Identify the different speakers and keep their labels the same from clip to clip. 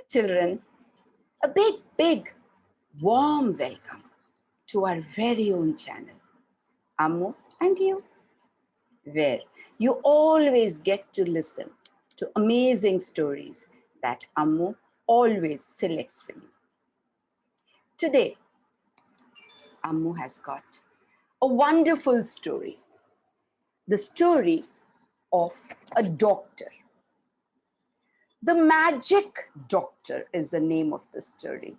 Speaker 1: Children, a big, warm welcome to our very own channel, Ammu&You, where you always get to listen to amazing stories that Ammu always selects for you. Today, Ammu has got a wonderful story, the story of a doctor. The Magic Doctor is the name of the story.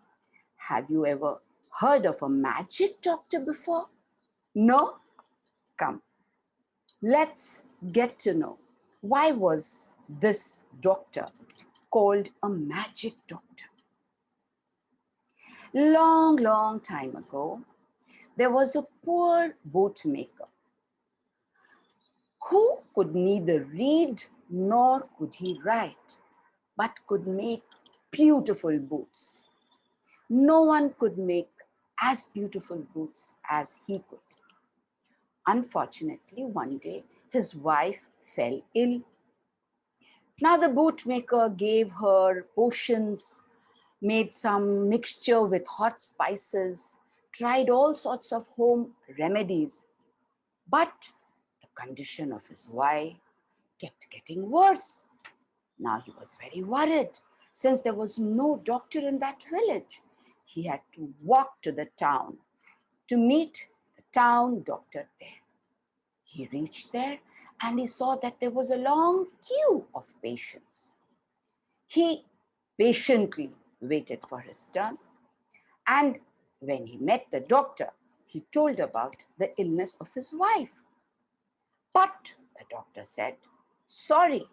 Speaker 1: Have you ever heard of a magic doctor before? No? Come, let's get to know why was this doctor called a magic doctor. Long time ago, there was a poor bootmaker who could neither read nor could he write, but could make beautiful boots. No one could make as beautiful boots as he could. Unfortunately, one day, his wife fell ill. Now the bootmaker gave her potions, made some mixture with hot spices, tried all sorts of home remedies. But the condition of his wife kept getting worse. Now he was very worried since there was no doctor in that village. He had to walk to the town to meet the town doctor there. He reached there and he saw that there was a long queue of patients. He patiently waited for his turn, and when he met the doctor, he told about the illness of his wife. But the doctor said, "Sorry,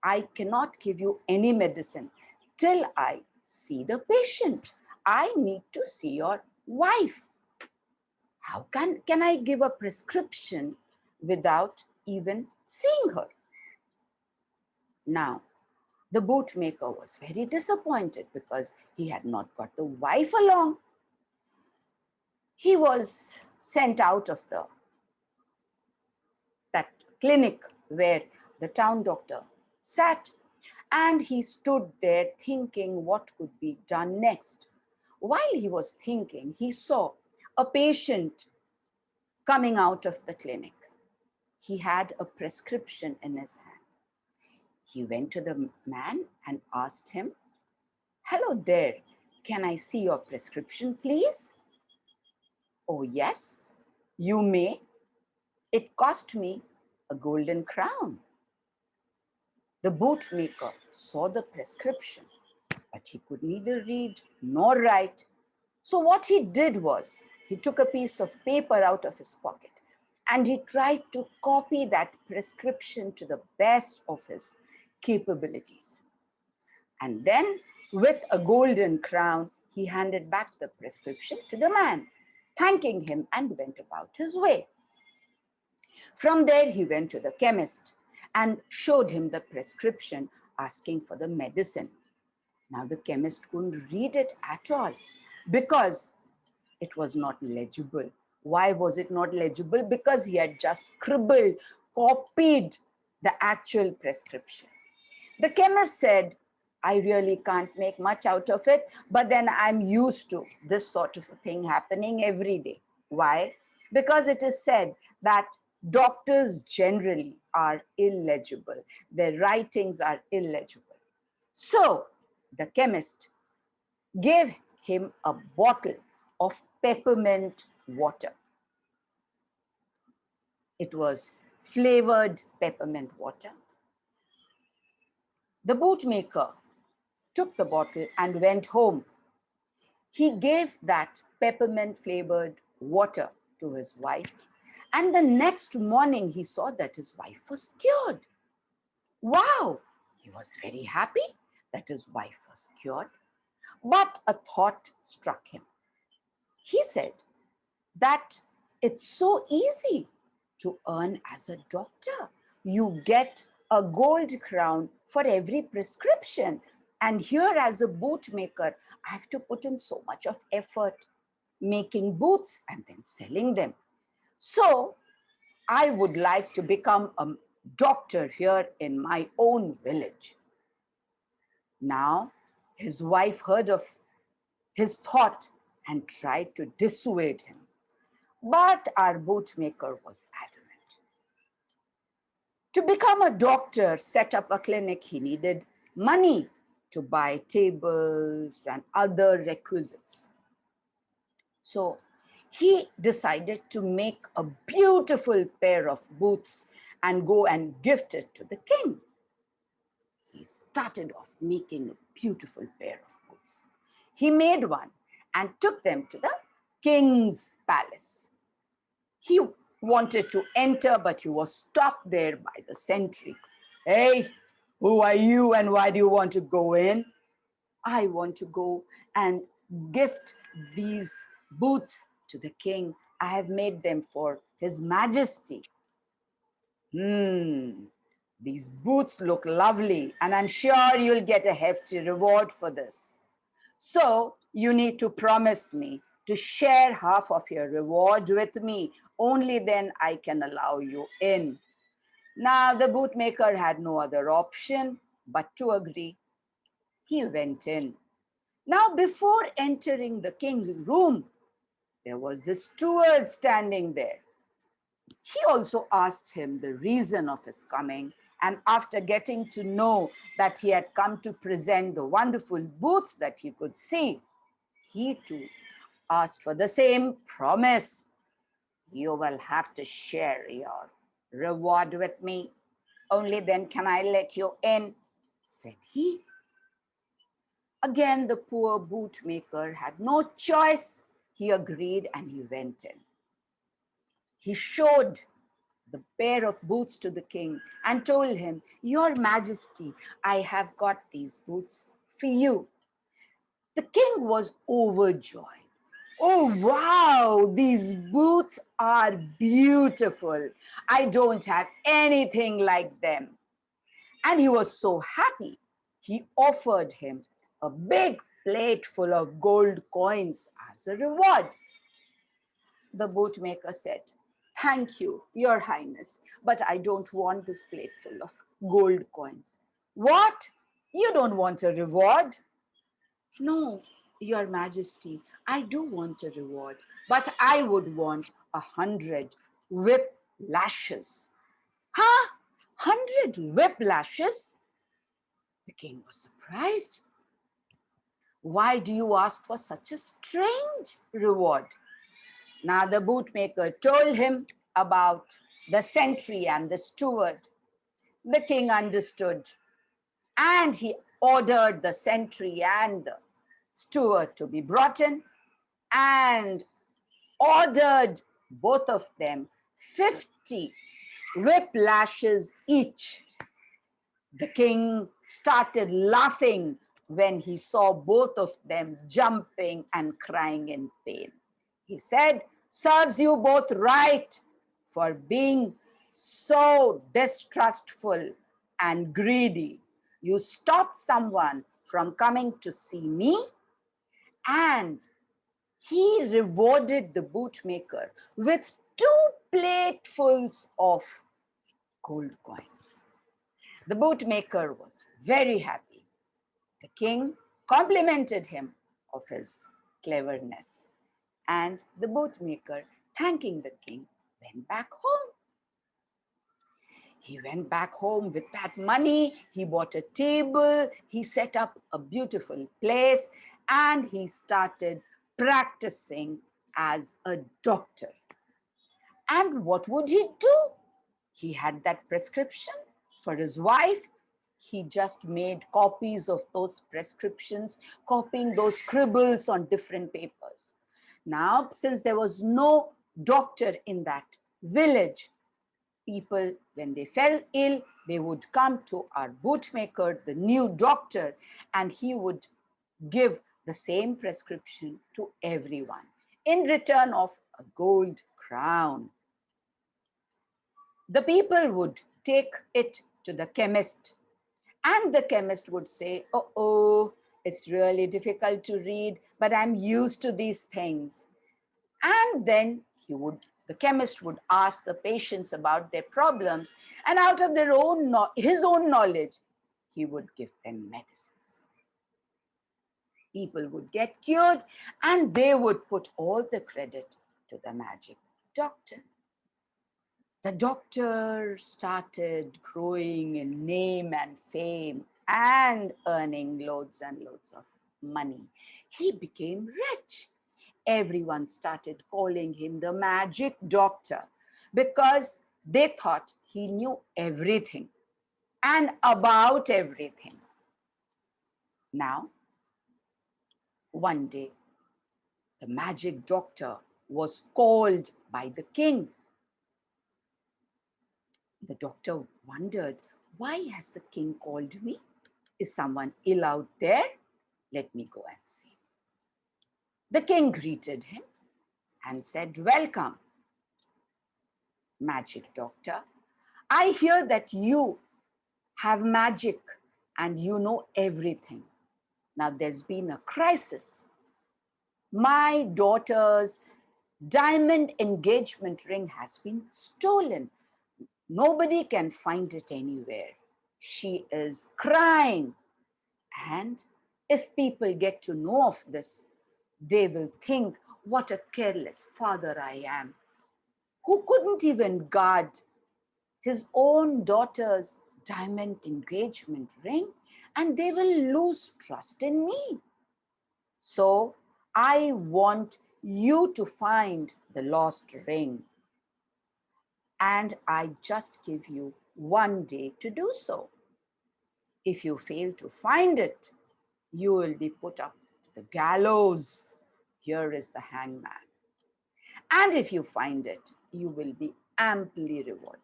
Speaker 1: I cannot give you any medicine till I see the patient. I need to see your wife. How can I give a prescription without even seeing her?" Now, the bootmaker was very disappointed because he had not got the wife along. He was sent out of that clinic where the town doctor sat, and he stood there thinking what could be done next. While he was thinking, he saw a patient coming out of the clinic. He had a prescription in his hand. He went to the man and asked him, "Hello there, can I see your prescription, please?" "Oh yes, you may. It cost me a golden crown." The bootmaker saw the prescription, but he could neither read nor write. So what he did was, he took a piece of paper out of his pocket and he tried to copy that prescription to the best of his capabilities. And then, with a golden crown, he handed back the prescription to the man, thanking him, and went about his way. From there, he went to the chemist and showed him the prescription, asking for the medicine. Now, the chemist couldn't read it at all because it was not legible. Why was it not legible? Because he had just scribbled, copied the actual prescription. The chemist said, "I really can't make much out of it, but then I'm used to this sort of a thing happening every day." Why? Because it is said that doctors generally are illegible. Their writings are illegible. So the chemist gave him a bottle of peppermint water. It was flavored peppermint water. The bootmaker took the bottle and went home. He gave that peppermint flavored water to his wife, and the next morning he saw that his wife was cured. Wow! He was very happy that his wife was cured. But a thought struck him. He said that it's so easy to earn as a doctor. You get a gold crown for every prescription. And here, as a bootmaker, I have to put in so much of effort making boots and then selling them. So I would like to become a doctor here in my own village. Now, His wife heard of his thought and tried to dissuade him. But our bootmaker was adamant. To become a doctor, set up a clinic, he needed money to buy tables and other requisites. So he decided to make a beautiful pair of boots and go and gift it to the king. He started off making a beautiful pair of boots. He made one and took them to the king's palace. He wanted to enter, but he was stopped there by the sentry. Hey, who are you and why do you want to go in? I want to go and gift these boots to the king. I have made them for His Majesty. These boots look lovely, and I'm sure you'll get a hefty reward for this. So you need to promise me to share half of your reward with me. Only then I can allow you in. Now the bootmaker had no other option but to agree. He went in. Now before entering the king's room, there was the steward standing there. He also asked him the reason of his coming, and after getting to know that he had come to present the wonderful boots that he could see, he too asked for the same promise. You will have to share your reward with me. Only then can I let you in, said he. Again, the poor bootmaker had no choice. He agreed and he went in. He showed the pair of boots to the king and told him, Your Majesty, I have got these boots for you. The king was overjoyed. Oh, wow, these boots are beautiful. I don't have anything like them. And he was so happy. He offered him a big plate full of gold coins as a reward. The bootmaker said, Thank you, Your Highness, but I don't want this plate full of gold coins. What? You don't want a reward? No, Your Majesty, I do want a reward, but I would want 100 whip lashes. Huh? 100 whip lashes? The king was surprised. Why do you ask for such a strange reward? Now the bootmaker told him about the sentry and the steward. The king understood, and he ordered the sentry and the steward to be brought in and ordered both of them 50 whip lashes each. The king started laughing when he saw both of them jumping and crying in pain. He said, Serves you both right for being so distrustful and greedy. You stopped someone from coming to see me, and he rewarded the bootmaker with 2 platefuls of gold coins. The bootmaker was very happy. The king complimented him of his cleverness, and the bootmaker, thanking the king, went back home. He went back home with that money. He bought a table. He set up a beautiful place, and he started practicing as a doctor. And what would he do? He had that prescription for his wife. He just made copies of those prescriptions, copying those scribbles on different papers. Now, since there was no doctor in that village, people, when they fell ill, they would come to our bootmaker, the new doctor, and he would give the same prescription to everyone in return of a gold crown. The people would take it to the chemist, and the chemist would say, oh, it's really difficult to read, but I'm used to these things. And then the chemist would ask the patients about their problems, and out of his own knowledge, he would give them medicines. People would get cured and they would put all the credit to the magic doctor. The doctor started growing in name and fame and earning loads and loads of money. He became rich. Everyone started calling him the magic doctor because they thought he knew everything and about everything. Now, one day, the magic doctor was called by the king. The doctor wondered, why has the king called me? Is someone ill out there? Let me go and see. The king greeted him and said, welcome, magic doctor. I hear that you have magic and you know everything. Now there's been a crisis. My daughter's diamond engagement ring has been stolen. Nobody can find it anywhere. She is crying. And if people get to know of this, they will think what a careless father I am, who couldn't even guard his own daughter's diamond engagement ring, and they will lose trust in me. So I want you to find the lost ring. And I just give you 1 day to do so. If you fail to find it, you will be put up to the gallows. Here is the hangman. And if you find it, you will be amply rewarded.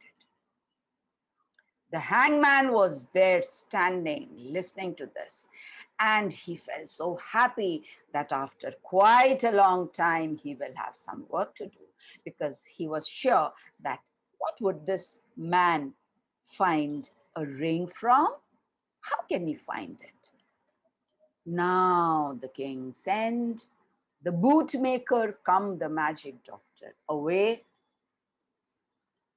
Speaker 1: The hangman was there standing, listening to this, and he felt so happy that after quite a long time, he will have some work to do, because he was sure that what would this man find a ring from? How can he find it? Now the king sent the bootmaker come the magic doctor away.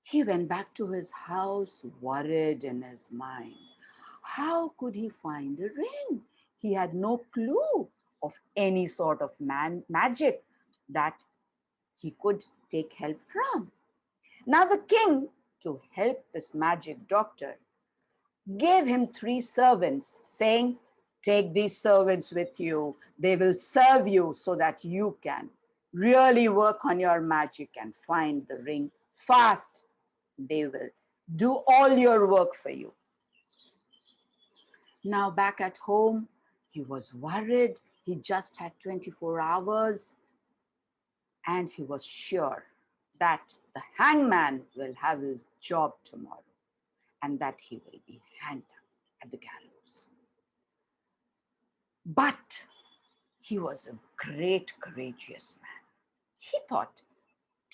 Speaker 1: He went back to his house, worried in his mind. How could he find a ring? He had no clue of any sort of magic that he could take help from. Now the king, to help this magic doctor, gave him 3 servants, saying, take these servants with you. They will serve you so that you can really work on your magic and find the ring fast. They will do all your work for you. Now back at home, he was worried. He just had 24 hours and he was sure that the hangman will have his job tomorrow and that he will be hanged at the gallows. But he was a great, courageous man. He thought,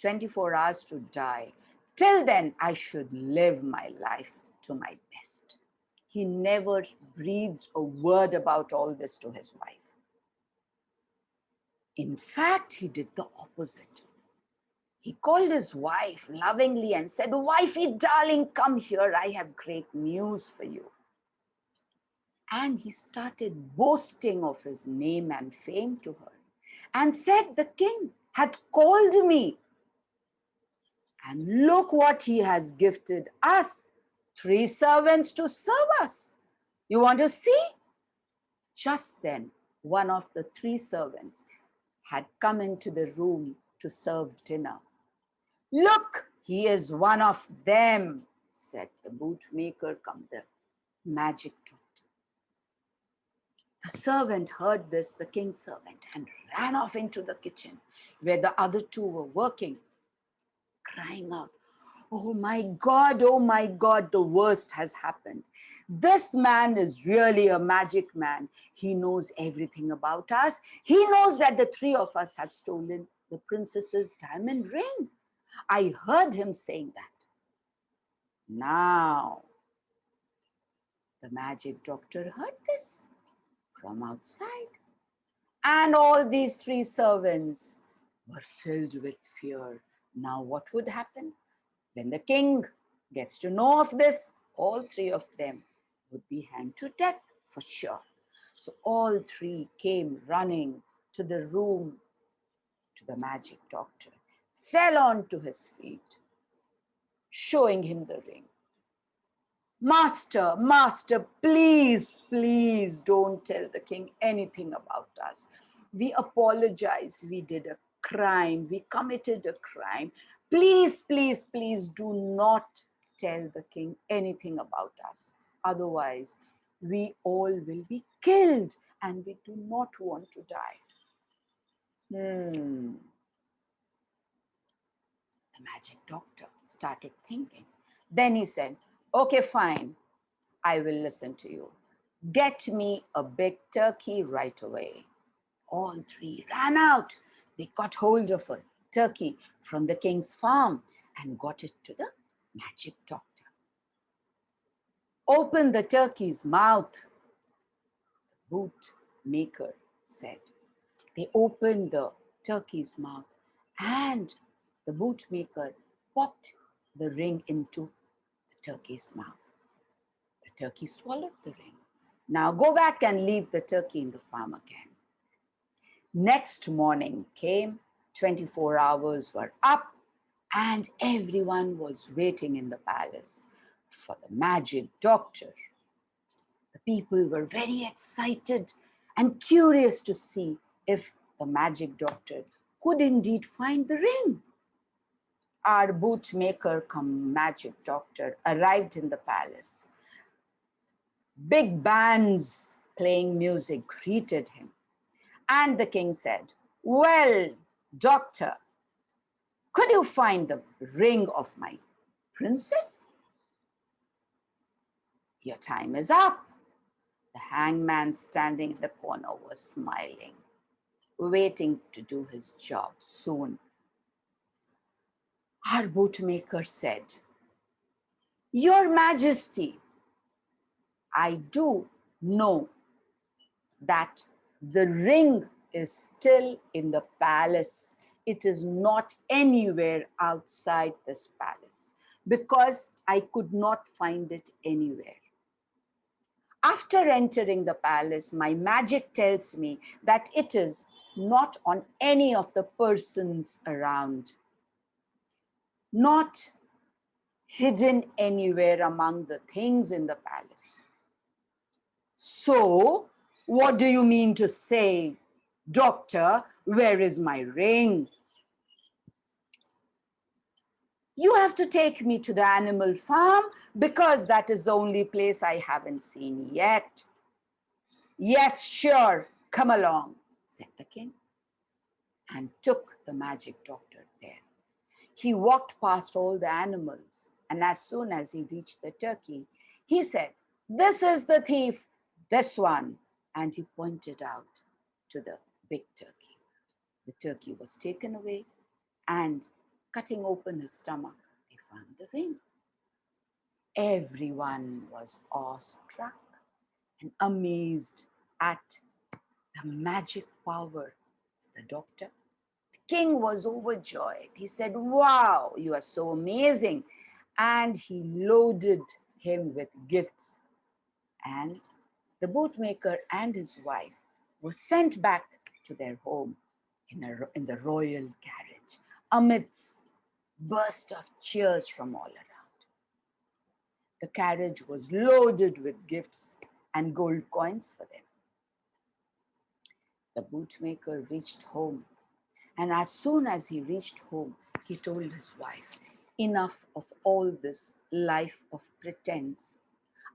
Speaker 1: 24 hours to die. Till then, I should live my life to my best. He never breathed a word about all this to his wife. In fact, he did the opposite. He called his wife lovingly and said, wifey, darling, come here. I have great news for you. And he started boasting of his name and fame to her and said, the king had called me. And look what he has gifted us, 3 servants to serve us. You want to see? Just then, one of the 3 servants had come into the room to serve dinner. Look, he is one of them, said the bootmaker come the magic doctor. The servant heard this, the king's servant, and ran off into the kitchen where the other 2 were working, crying out, oh my God, the worst has happened. This man is really a magic man. He knows everything about us. He knows that the 3 of us have stolen the princess's diamond ring. I heard him saying that. Now, the magic doctor heard this from outside. And all these 3 servants were filled with fear. Now what would happen? When the king gets to know of this, all 3 of them would be hanged to death for sure. So all three came running to the room to the magic doctor, fell onto his feet, showing him the ring. Master, master, please, please don't tell the king anything about us. We apologize. We did a crime. We committed a crime. Please, please, please do not tell the king anything about us. Otherwise, we all will be killed and we do not want to die. The magic doctor started thinking. Then he said, okay, fine. I will listen to you. Get me a big turkey right away. All three ran out. They got hold of a turkey from the king's farm and got it to the magic doctor. Open the turkey's mouth, the bootmaker said. They opened the turkey's mouth and the bootmaker popped the ring into the turkey's mouth. The turkey swallowed the ring. Now go back and leave the turkey in the farm again. Next morning came, 24 hours were up, and everyone was waiting in the palace for the magic doctor. The people were very excited and curious to see if the magic doctor could indeed find the ring. Our bootmaker come magic doctor arrived in the palace. Big bands playing music greeted him. And the king said, well, doctor, could you find the ring of my princess? Your time is up. The hangman standing in the corner was smiling, waiting to do his job soon. Our bootmaker said, Your Majesty, I do know that the ring is still in the palace. It is not anywhere outside this palace because I could not find it anywhere. After entering the palace, my magic tells me that it is not on any of the persons around, not hidden anywhere among the things in the palace. So, what do you mean to say, doctor? Where is my ring? You have to take me to the animal farm because that is the only place I haven't seen yet. Yes, sure, come along, said the king, and took the magic doctor there. He walked past all the animals, and as soon as he reached the turkey, he said, This is the thief, this one, and he pointed out to the big turkey. The turkey was taken away, and cutting open his stomach, they found the ring. Everyone was awestruck and amazed at the magic power of the doctor. The king was overjoyed. He said, Wow, you are so amazing. And he loaded him with gifts. And the bootmaker and his wife were sent back to their home in the royal carriage amidst burst of cheers from all around. The carriage was loaded with gifts and gold coins for them. The bootmaker reached home, and as soon as he reached home, he told his wife, Enough of all this life of pretense.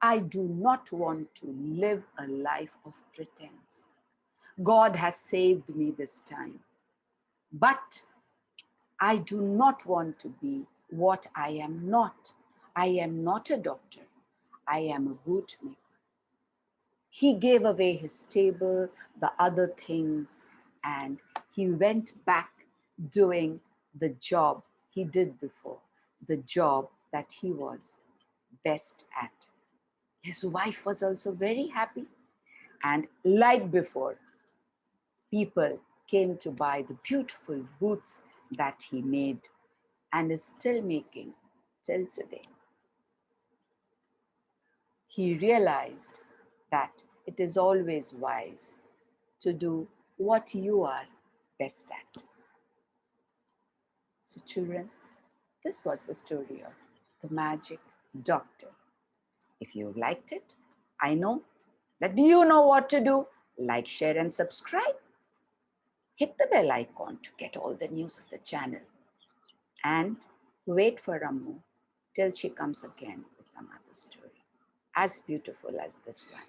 Speaker 1: I do not want to live a life of pretense. God has saved me this time, but I do not want to be what I am not. I am not a doctor. I am a bootmaker. He gave away his stable, the other things, and he went back doing the job he did before, the job that he was best at. His wife was also very happy, and like before, people came to buy the beautiful boots that he made and is still making till today. He realized that it is always wise to do what you are best at. So children, this was the story of the magic doctor. If you liked it, I know that you know what to do. Like, share and subscribe. Hit the bell icon to get all the news of the channel. And wait for Ammu till she comes again with another story as beautiful as this one.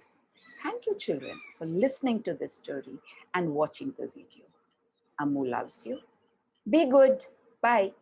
Speaker 1: Thank you, children, for listening to this story and watching the video. Ammu loves you. Be good. Bye.